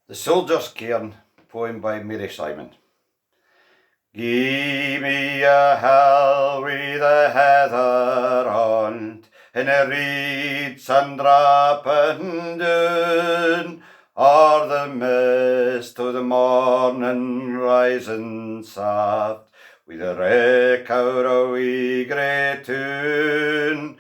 The Soldiers Cairn, poem by Mary Symon. Gie me a hill wi' the heather on, and a reeds and drapping down, or the mist o' the morning rising soft, wi' the wreck out o' wee grey town.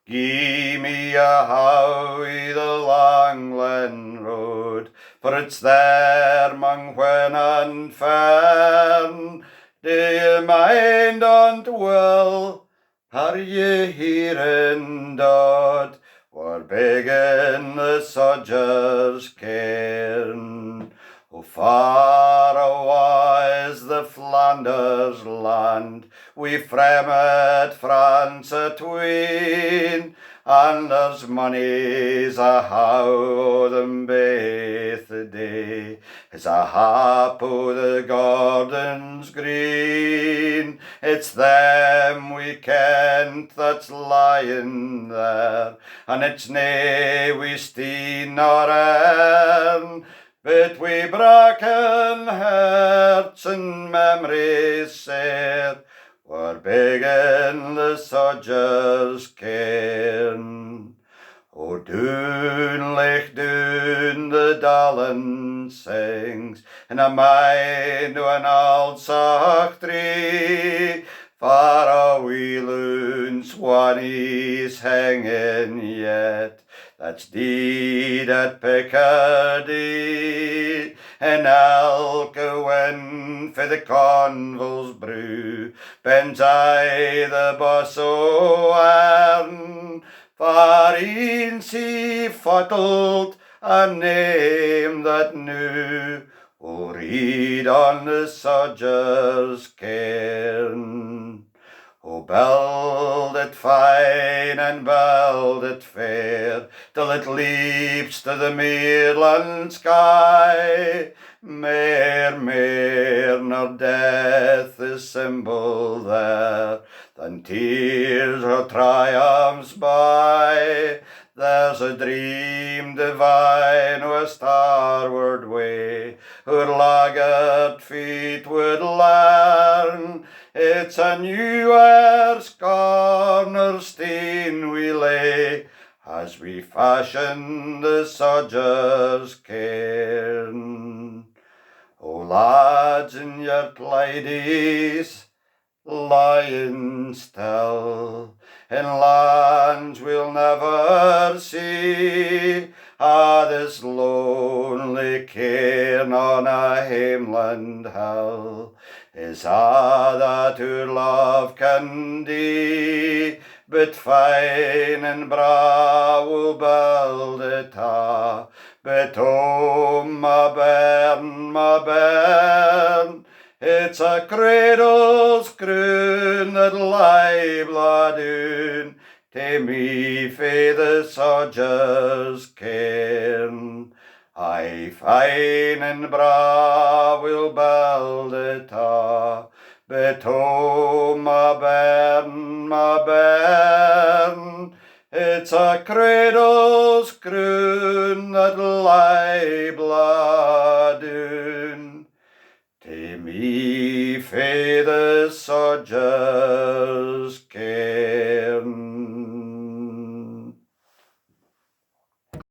Gie me a how wi' the long glen road, for it's there mong when and fern. Do you mind on't well? Are ye hearing Dod? We're begging the Soldiers Cairn. Oh, far awa' is the Flanders land, wi' fremd France atween, and there's mony's a how o' them baith a day, as a hap o' the gardens green. It's them we kent that's lying there, and it's nae we steen nor earn, but we bracken hearts and memories sair, we're begging the Soldiers Cairn. O doon, lich doon, the dallen sings, and a mind o' an auld sacht tree, far a wee loon Swanie's hanging yet, that's deed at Picardy, and elke wind for the conville's brew bends aye the boss o' Arn, far in sea fottled a name that knew, o read on the Soldiers Cairn. O build it fine and build it fair, till it leaps to the Midland sky. Mair nor death is symbol there, than tears or triumphs by. There's a dream divine o' a starward way, our laggard feet would learn. It's a new Ayers cornerstone we lay, as we fashion the Soldiers Cairn. O lads in your plighties, lying still, in lands we'll never see, this lonely cairn on a hameland hill is that our love can do, but fine and braw we'll build it but oh, my bairn, it's a cradle's croon that lie blood doon to me fae the Soldiers Cairn. Aye, fine and braw we'll build it but oh, my bairn, it's a cradle's croon that lie blood doon to me fae the Soldiers